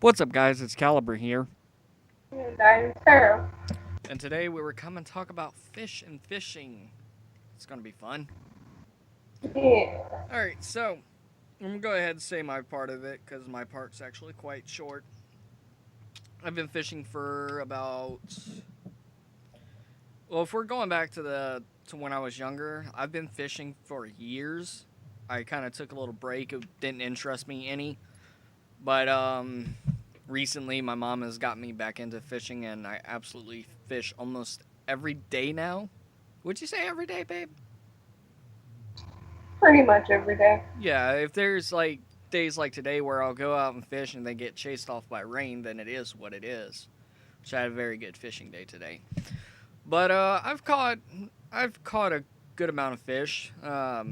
What's up, guys? It's Caliber here, And I'm Sarah. and today we were coming to talk about fish and fishing. It's gonna be fun. Yeah. Alright, so I'm gonna go ahead and say my part of it because my part's actually quite short. I've been fishing for about. Well, if we're going back to when I was younger, I've been fishing for years. I kind of took a little break. It didn't interest me any, but recently my mom has got me back into fishing, and I absolutely fish almost every day now. Would you say every day, babe? Pretty much every day. Yeah, if there's like days like today where I'll go out and fish and they get chased off by rain, then it is what it is. Which I had a very good fishing day today. But I've caught a good amount of fish. A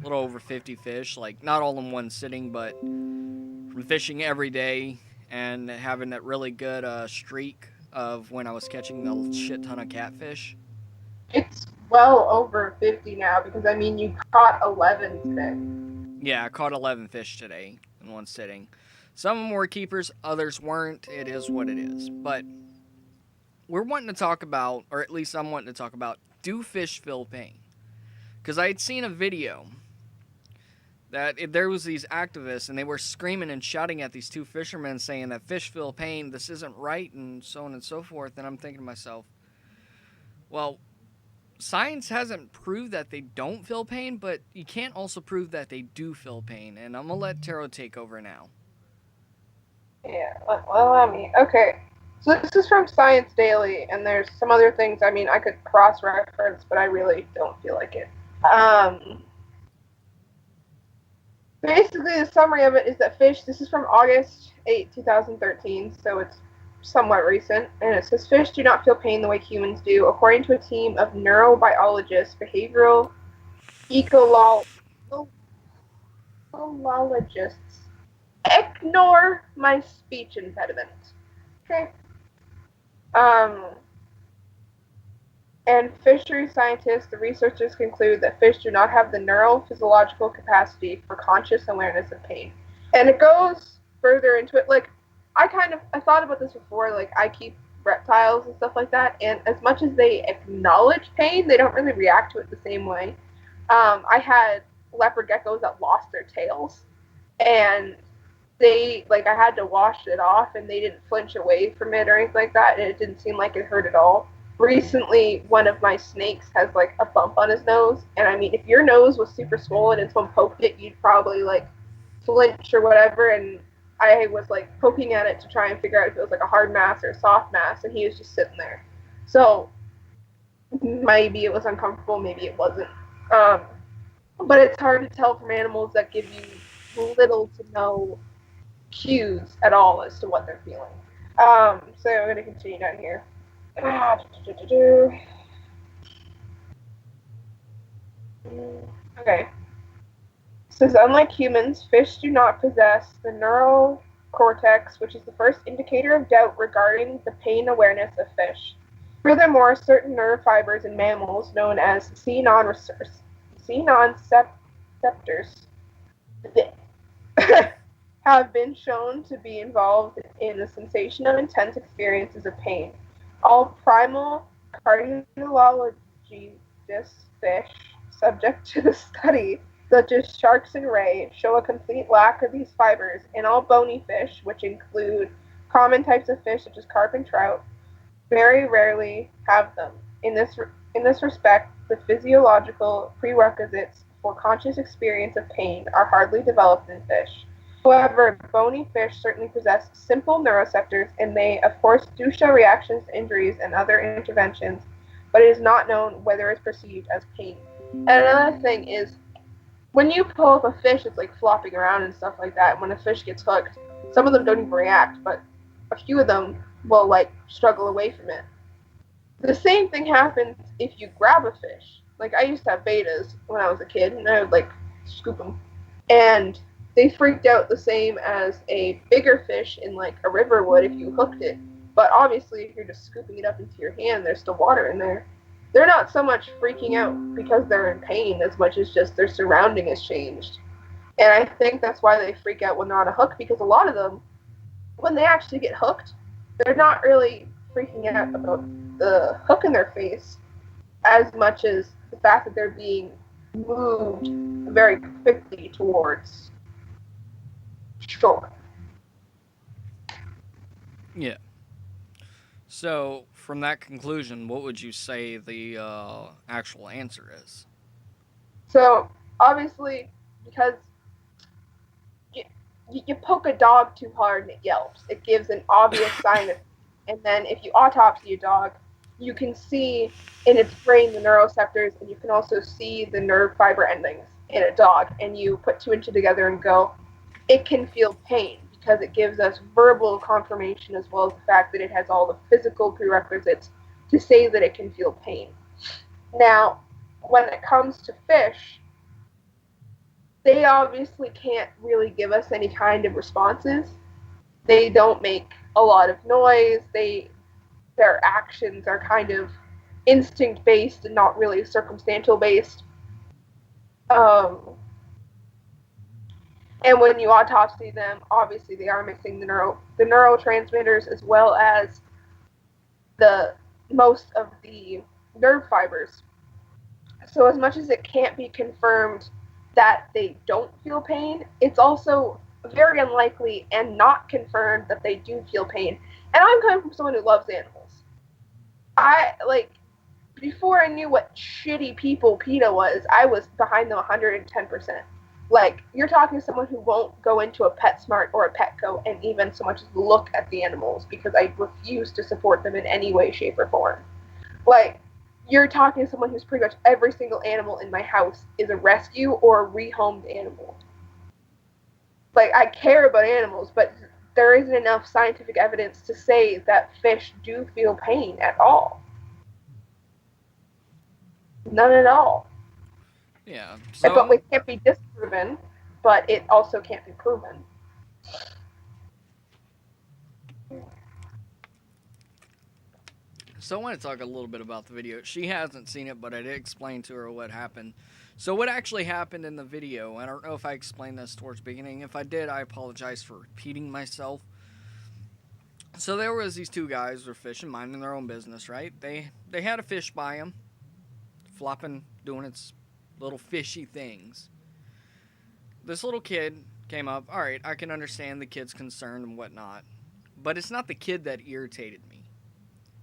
little over 50 fish, like not all in one sitting, but from fishing every day and having that really good streak of when I was catching the shit ton of catfish. It's well over 50 now because you caught 11 today. Yeah, I caught 11 fish today in one sitting. Some of them were keepers, others weren't. It is what it is. But we're wanting to talk about, or at least I'm wanting to talk about, do fish feel pain? Because I had seen a video that there was these activists and they were screaming and shouting at these two fishermen saying that fish feel pain, this isn't right, and so on and so forth. And I'm thinking to myself, well, science hasn't proved that they don't feel pain, but you can't also prove that they do feel pain. And I'm going to let Taro take over now. Yeah, okay. So this is from Science Daily, and there's some other things, I could cross-reference, but I really don't feel like it. Um, Basically, the summary of it is that fish, this is from August 8, 2013, so it's somewhat recent, and it says fish do not feel pain the way humans do, according to a team of neurobiologists, behavioral ecolo- ecologists. Ignore my speech impediment. Okay. Um, and fishery scientists, the researchers conclude that fish do not have the neurophysiological capacity for conscious awareness of pain. And it goes further into it. Like, I thought about this before. Like, I keep reptiles and stuff like that, and as much as they acknowledge pain, they don't really react to it the same way. I had leopard geckos that lost their tails, and I had to wash it off, and they didn't flinch away from it or anything like that, and it didn't seem like it hurt at all. Recently, one of my snakes has like a bump on his nose, and if your nose was super swollen and someone poked it, you'd probably like flinch or whatever. And I was like poking at it to try and figure out if it was like a hard mass or a soft mass, and he was just sitting there. So maybe it was uncomfortable, maybe it wasn't. Um, but it's hard to tell from animals that give you little to no cues at all as to what they're feeling. So I'm going to continue down here. Okay. It says, unlike humans, fish do not possess the neural cortex, which is the first indicator of doubt regarding the pain awareness of fish. Furthermore, certain nerve fibers in mammals, known as xenonceptors, have been shown to be involved in the sensation of intense experiences of pain. All primal cardiologist fish subject to the study, such as sharks and ray, show a complete lack of these fibers, and all bony fish, which include common types of fish such as carp and trout, very rarely have them. In this respect, the physiological prerequisites for conscious experience of pain are hardly developed in fish. However, bony fish certainly possess simple neuroceptors, and they, of course, do show reactions to injuries and other interventions, but it is not known whether it's perceived as pain. And another thing is, when you pull up a fish, it's like flopping around and stuff like that. When a fish gets hooked, some of them don't even react, but a few of them will like struggle away from it. The same thing happens if you grab a fish. Like, I used to have betas when I was a kid, and I would like scoop them, and they freaked out the same as a bigger fish in like a river would if you hooked it. But obviously, if you're just scooping it up into your hand, there's still water in there. They're not so much freaking out because they're in pain as much as just their surrounding has changed. And I think that's why they freak out when they're on a hook, because a lot of them when they actually get hooked, they're not really freaking out about the hook in their face as much as the fact that they're being moved very quickly towards shore. Yeah. So, from that conclusion, what would you say the actual answer is? So obviously, because you, you poke a dog too hard and it yelps, it gives an obvious sign of. And then if you autopsy a dog, you can see in its brain the neuroceptors, and you can also see the nerve fiber endings in a dog. And you put two and two together and go, it can feel pain because it gives us verbal confirmation as well as the fact that it has all the physical prerequisites to say that it can feel pain. Now, when it comes to fish, they obviously can't really give us any kind of responses. They don't make a lot of noise. Their actions are kind of instinct based and not really circumstantial based. Um, and when you autopsy them, obviously they are missing the neurotransmitters as well as the most of the nerve fibers. So as much as it can't be confirmed that they don't feel pain, it's also very unlikely and not confirmed that they do feel pain. And I'm coming from someone who loves animals. I like before I knew what shitty people PETA was, I was behind them 110%. Like, you're talking to someone who won't go into a PetSmart or a Petco and even so much as look at the animals because I refuse to support them in any way, shape, or form. Like, you're talking to someone who's pretty much every single animal in my house is a rescue or a rehomed animal. Like, I care about animals, but there isn't enough scientific evidence to say that fish do feel pain at all. None at all. Yeah. But So, it can't be disproven, but it also can't be proven. I want to talk a little bit about the video. She hasn't seen it, but I did explain to her what happened. So, what actually happened in the video, I don't know if I explained this towards the beginning. If I did, I apologize for repeating myself. So, there was these two guys who were fishing, minding their own business, right? They had a fish by them, flopping, doing its little fishy things. This little kid came up. All right, I can understand the kid's concern and whatnot, but it's not the kid that irritated me.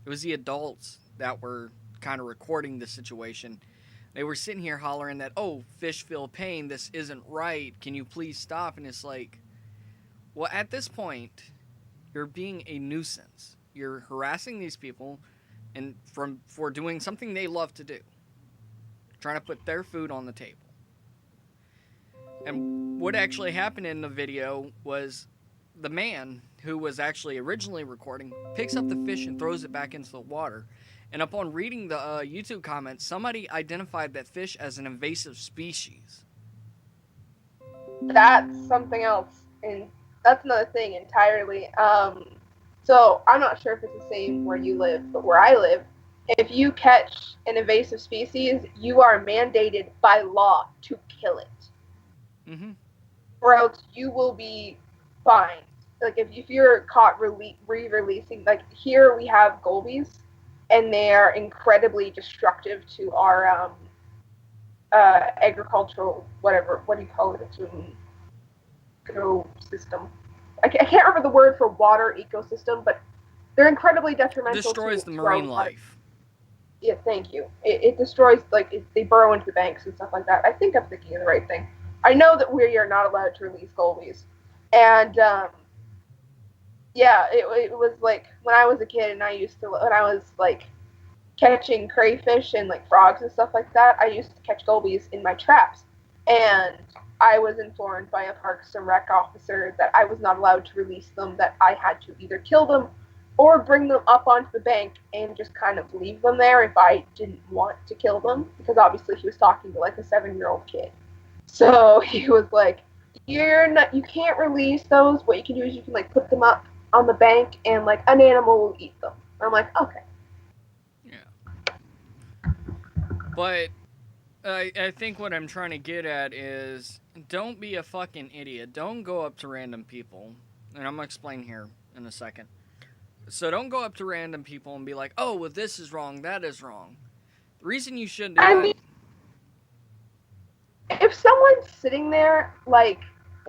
It was the adults that were kind of recording the situation. They were sitting here hollering that, oh, fish feel pain. This isn't right. Can you please stop? And it's like, well, at this point, you're being a nuisance. You're harassing these people and for doing something they love to do, trying to put their food on the table. And what actually happened in the video was the man who was actually originally recording picks up the fish and throws it back into the water. And upon reading the YouTube comments, somebody identified that fish as an invasive species. That's something else, and that's another thing entirely. So I'm not sure if it's the same where you live, but where I live, if you catch an invasive species, you are mandated by law to kill it. Mm-hmm. Or else you will be fined. Like if you're caught re-releasing, like here we have gobies, and they are incredibly destructive to our agricultural whatever. What do you call it? Ecosystem. I can't remember the word for water ecosystem, but they're incredibly detrimental. Destroys the marine life. Yeah, thank you. It destroys, they burrow into the banks and stuff like that. I think I'm thinking of the right thing. I know that we are not allowed to release gobies. And, yeah, it was like, when I was a kid and when I was, catching crayfish and, frogs and stuff like that, I used to catch gobies in my traps. And I was informed by a Parks and Rec officer that I was not allowed to release them, that I had to either kill them or bring them up onto the bank and just kind of leave them there if I didn't want to kill them, because obviously he was talking to a 7-year-old kid. So he was like, you can't release those. What you can do is you can put them up on the bank and an animal will eat them. I'm like, okay. Yeah. But I think what I'm trying to get at is don't be a fucking idiot. Don't go up to random people. And I'm going to explain here. in a second. So don't go up to random people and be like, "Oh, well, this is wrong. That is wrong." The reason you shouldn't do I that. mean, if someone's sitting there, like,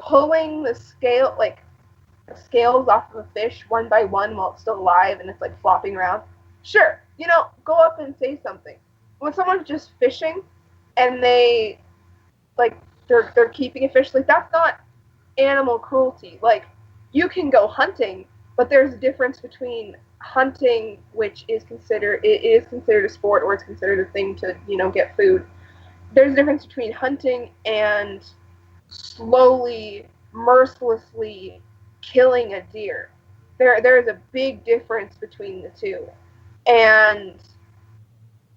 pulling the scales off of a fish one by one while it's still alive and it's, like, flopping around, sure, go up and say something. When someone's just fishing and like, they're keeping a fish, like, that's not animal cruelty. Like, you can go hunting, but there's a difference between hunting, which is considered a sport, or it's considered a thing to get food. There's a difference between hunting and slowly, mercilessly killing a deer. There is a big difference between the two, and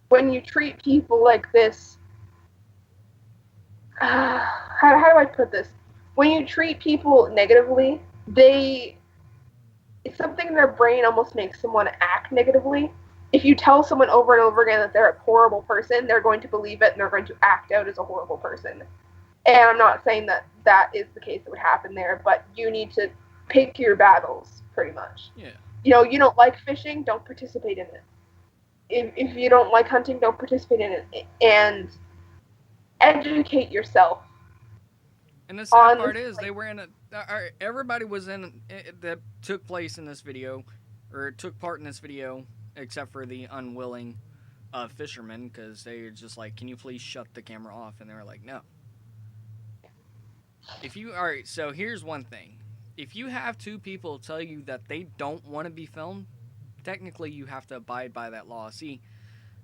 when you treat people like this, how do I put this? When you treat people negatively, it's something in their brain almost makes someone act negatively. If you tell someone over and over again that they're a horrible person, they're going to believe it and they're going to act out as a horrible person. And I'm not saying that that is the case that would happen there, but you need to pick your battles, pretty much. Yeah. You don't like fishing, don't participate in it. If you don't like hunting, don't participate in it. And educate yourself. And the sad part is, they were in a. Everybody was in that took place in this video, or took part in this video, except for the unwilling fishermen, because they were just like, "Can you please shut the camera off?" And they were like, "No." Alright, so here's one thing: if you have two people tell you that they don't want to be filmed, technically you have to abide by that law. See,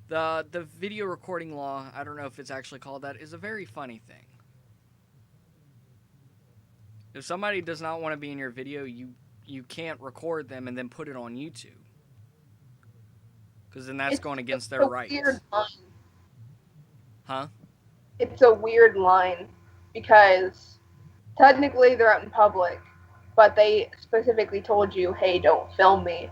the video recording law, I don't know if it's actually called that, is a very funny thing. If somebody does not want to be in your video, you can't record them and then put it on YouTube. Because then that's going against their rights. Weird line. Huh? It's a weird line because technically they're out in public, but they specifically told you, "Hey, don't film me."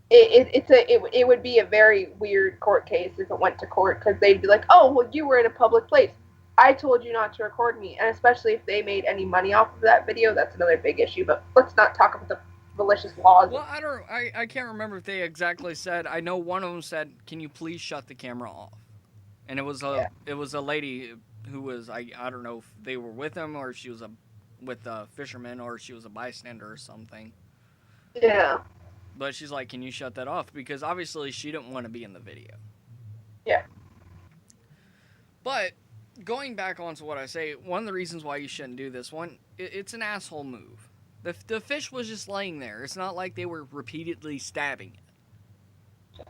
It would be a very weird court case if it went to court, because they'd be like, "Oh, well, you were in a public place. I told you not to record me." And especially if they made any money off of that video, that's another big issue. But let's not talk about the malicious laws. Well, I can't remember if they exactly said. I know one of them said, "Can you please shut the camera off?" And it was a lady who was, I don't know if they were with him, or if she was with a fisherman, or she was a bystander or something. Yeah. But she's like, "Can you shut that off?" Because obviously she didn't want to be in the video. Yeah. But going back onto what I say, one of the reasons why you shouldn't do this one, it's an asshole move. The fish was just laying there. It's not like they were repeatedly stabbing it.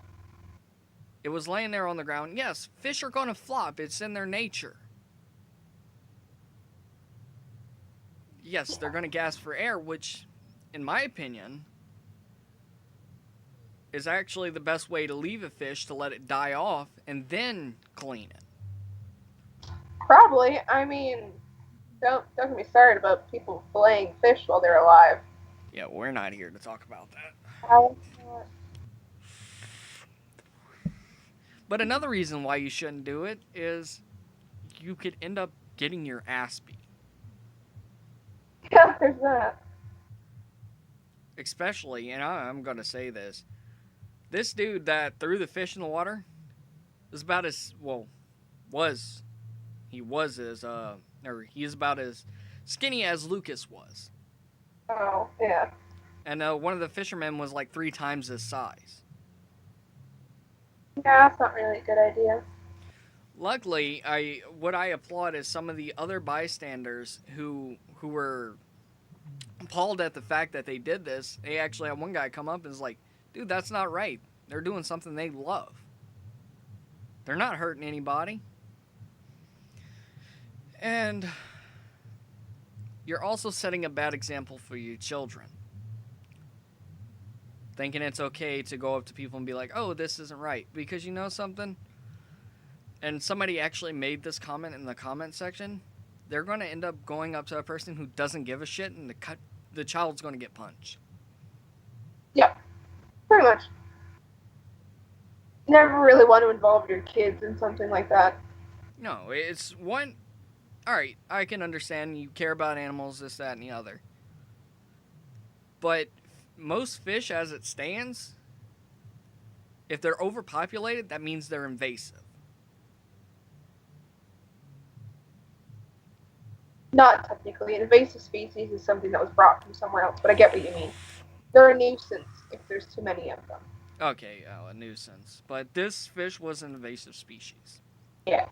It was laying there on the ground. Yes, fish are going to flop. It's in their nature. Yes, they're going to gasp for air, which, in my opinion, is actually the best way to leave a fish, to let it die off and then clean it. Probably. I mean, don't get me started about people filleting fish while they're alive. Yeah, we're not here to talk about that. But another reason why you shouldn't do it is you could end up getting your ass beat. Yeah, there's that. Especially, and I'm going to say this, this dude that threw the fish in the water is about as, he's about as skinny as Lucas was. Oh, yeah. And one of the fishermen was like 3 times his size. Yeah, that's not really a good idea. Luckily, what I applaud is some of the other bystanders who were appalled at the fact that they did this. They actually had one guy come up and was like, "Dude, that's not right. They're doing something they love. They're not hurting anybody." And you're also setting a bad example for your children. Thinking it's okay to go up to people and be like, "Oh, this isn't right." Because you know something? And somebody actually made this comment in the comment section. They're going to end up going up to a person who doesn't give a shit, and the child's going to get punched. Yeah, pretty much. Never really want to involve your kids in something like that. No, it's one... Alright, I can understand you care about animals, this, that, and the other. But most fish, as it stands, if they're overpopulated, that means they're invasive. Not technically. An invasive species is something that was brought from somewhere else, but I get what you mean. They're a nuisance if there's too many of them. Okay, a nuisance. But this fish was an invasive species. Yeah.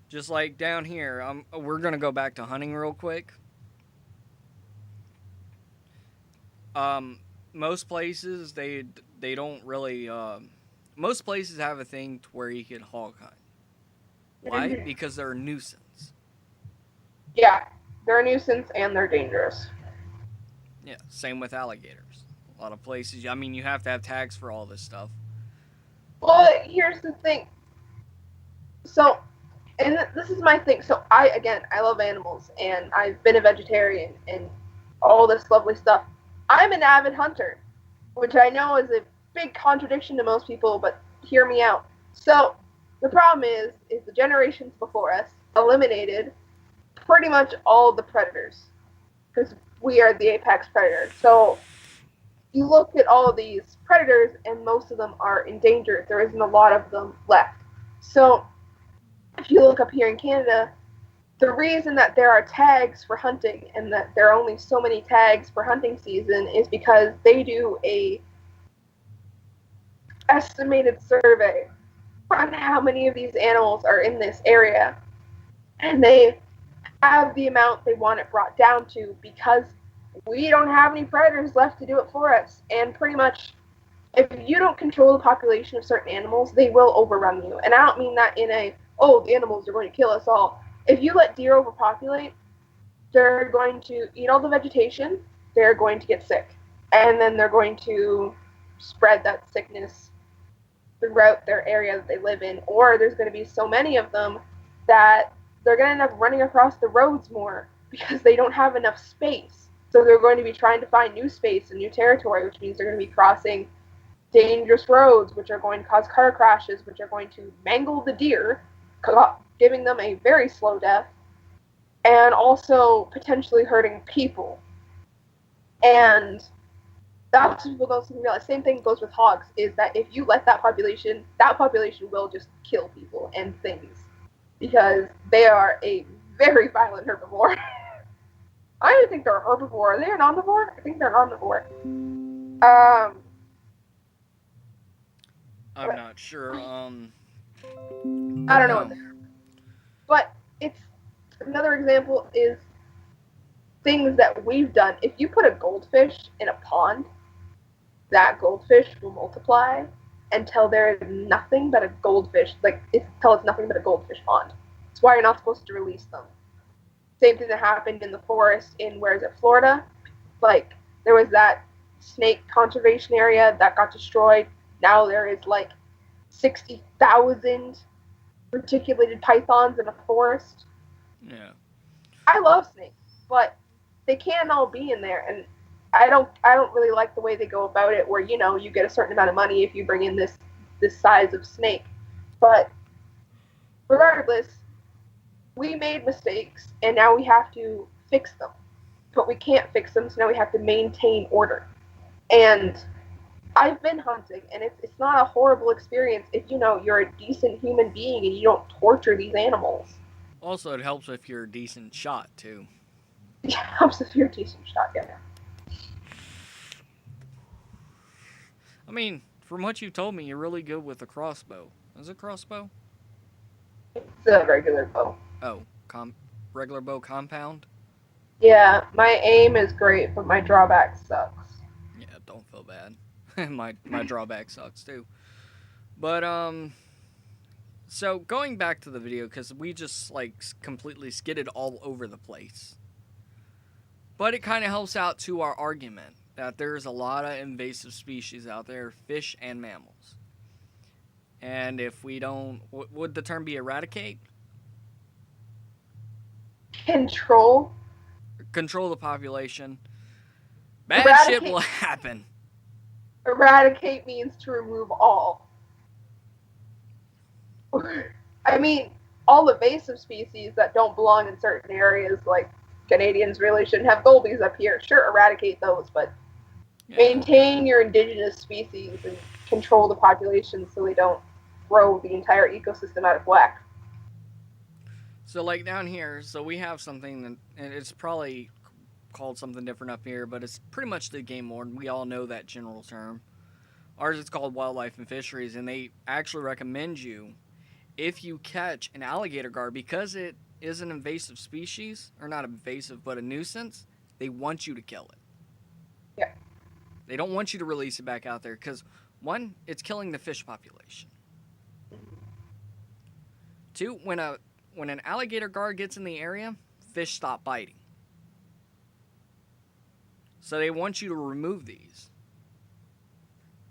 Just like down here, we're gonna go back to hunting real quick. Most places they don't really. Most places have a thing to where you can hog hunt. Why? Mhm. Because they're a nuisance. Yeah. They're a nuisance and they're dangerous. Yeah, same with alligators. A lot of places. I mean, you have to have tags for all this stuff. Well, here's the thing. So, and this is my thing. So, I love animals and I've been a vegetarian and all this lovely stuff. I'm an avid hunter, which I know is a big contradiction to most people, but hear me out. So, the problem is the generations before us eliminated pretty much all the predators because we are the apex predator. So, you look at all of these predators, and most of them are endangered. There isn't a lot of them left. So, if you look up here in Canada, the reason that there are tags for hunting and that there are only so many tags for hunting season is because they do a estimated survey on how many of these animals are in this area, and they have the amount they want it brought down to because we don't have any predators left to do it for us. And pretty much, if you don't control the population of certain animals, they will overrun you. And I don't mean that in a, oh, the animals are going to kill us all. If you let deer overpopulate, they're going to eat all the vegetation, they're going to get sick. And then they're going to spread that sickness throughout their area that they live in. Or there's going to be so many of them that they're going to end up running across the roads more because they don't have enough space. So they're going to be trying to find new space and new territory, which means they're going to be crossing dangerous roads, which are going to cause car crashes, which are going to mangle the deer, giving them a very slow death, and also potentially hurting people. And that's what people don't seem to realize. Same thing goes with hogs, is that if you let that population will just kill people and things because they are a very violent herbivore. I don't think they're a herbivore. Are they an omnivore? I think they're an omnivore. I'm not sure. I don't know what they are. But it's another example is things that we've done. If you put a goldfish in a pond, that goldfish will multiply until there is nothing but a goldfish, until it's nothing but a goldfish pond. That's why you're not supposed to release them. Same thing that happened in the forest in, where is it, Florida? Like, there was that snake conservation area that got destroyed. Now there is 60,000 reticulated pythons in a forest. Yeah. I love snakes, but they can't all be in there, and I don't really like the way they go about it, where you get a certain amount of money if you bring in this size of snake. But regardless, we made mistakes, and now we have to fix them. But we can't fix them, so now we have to maintain order. And I've been hunting, and it's not a horrible experience if you're a decent human being and you don't torture these animals. Also, it helps if you're a decent shot too. It helps if you're a decent shot, yeah. I mean, from what you told me, you're really good with a crossbow. Is it crossbow? It's a regular bow. Oh, regular bow compound. Yeah, my aim is great, but my drawback sucks. Yeah, don't feel bad. my drawback sucks too. But so going back to the video, because we just completely skidded all over the place. But it kind of helps out to our argument that there's a lot of invasive species out there, fish and mammals. And if we don't, would the term be eradicate? Control the population. Bad shit will happen. Eradicate means to remove all. I mean, all invasive species that don't belong in certain areas, like Canadians really shouldn't have gobies up here. Sure, eradicate those, but Yeah. maintain your indigenous species and control the population so they don't throw the entire ecosystem out of whack. So like down here, so we have something that, and it's probably called something different up here, but it's pretty much the game warden. We all know that general term. Ours is called wildlife and fisheries, and they actually recommend you, if you catch an alligator gar, because it is an invasive species, or not invasive, but a nuisance, they want you to kill it. Yeah. They don't want you to release it back out there, because one, it's killing the fish population. Two, when an alligator gar gets in the area, fish stop biting. So they want you to remove these.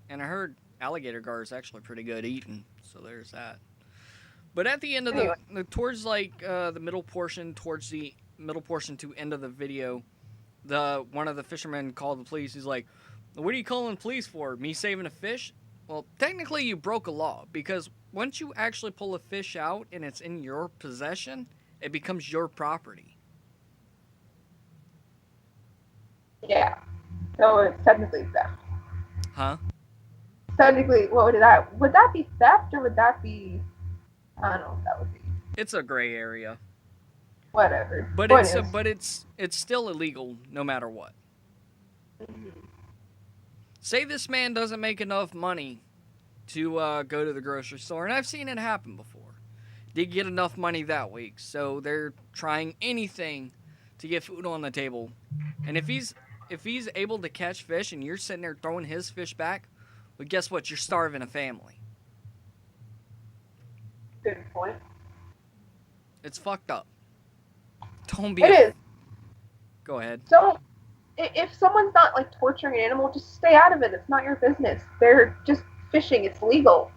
And I heard alligator gar is actually pretty good eating, so there's that. But at the end of towards like the middle portion, towards the middle portion to end of the video, one of the fishermen called the police. He's like, "What are you calling the police for? Me saving a fish?" Well, technically you broke a law, because once you actually pull a fish out and it's in your possession, it becomes your property. Yeah. So it's technically theft. Huh? Technically, what would that be theft, or would that be, I don't know what that would be. It's a gray area. Whatever. But it's still illegal no matter what. Mm-hmm. Say this man doesn't make enough money to go to the grocery store, and I've seen it happen before. Didn't get enough money that week, so they're trying anything to get food on the table. And if he's able to catch fish and you're sitting there throwing his fish back, well, guess what? You're starving a family. Good point. It's fucked up. Don't be. It is. Go ahead. So, if someone's not like torturing an animal, just stay out of it. It's not your business. They're just fishing. It's legal.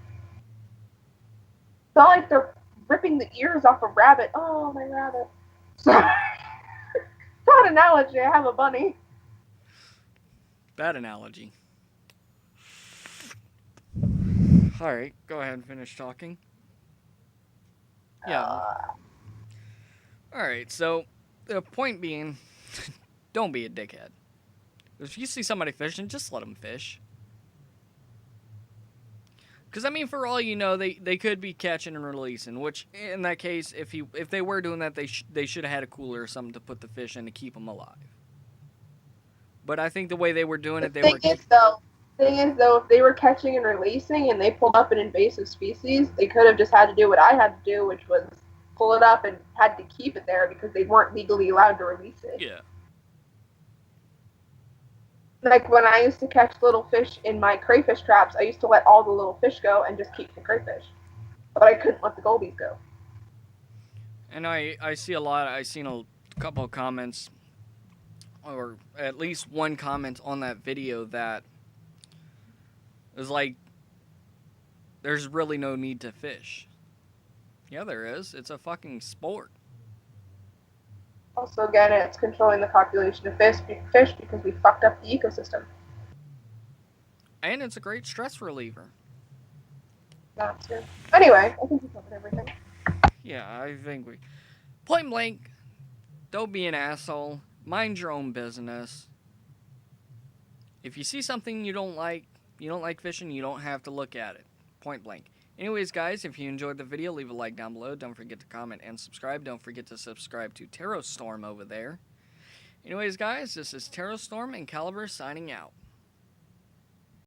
It's not like they're ripping the ears off a rabbit. Oh, my rabbit. Sorry. Bad analogy. I have a bunny. Bad analogy. Alright, go ahead and finish talking. Yeah. Alright, so the point being, don't be a dickhead. If you see somebody fishing, just let them fish. Because, I mean, for all you know, they could be catching and releasing, which, in that case, if they were doing that, they should have had a cooler or something to put the fish in to keep them alive. But I think the way they were doing it, thing is, though, if they were catching and releasing and they pulled up an invasive species, they could have just had to do what I had to do, which was pull it up and had to keep it there because they weren't legally allowed to release it. Yeah. Like when I used to catch little fish in my crayfish traps, I used to let all the little fish go and just keep the crayfish. But I couldn't let the gobies go. And I see a lot, I've seen a couple of comments, or at least one comment on that video that is like, there's really no need to fish. Yeah, there is. It's a fucking sport. Also, again, it's controlling the population of fish because we fucked up the ecosystem. And it's a great stress reliever. Not true. Anyway, I think we covered everything. Yeah, I think we... Point blank, don't be an asshole. Mind your own business. If you see something you don't like fishing, you don't have to look at it. Point blank. Anyways, guys, if you enjoyed the video, leave a like down below. Don't forget to comment and subscribe. Don't forget to subscribe to TerraStorm over there. Anyways, guys, this is TerraStorm and Caliber signing out.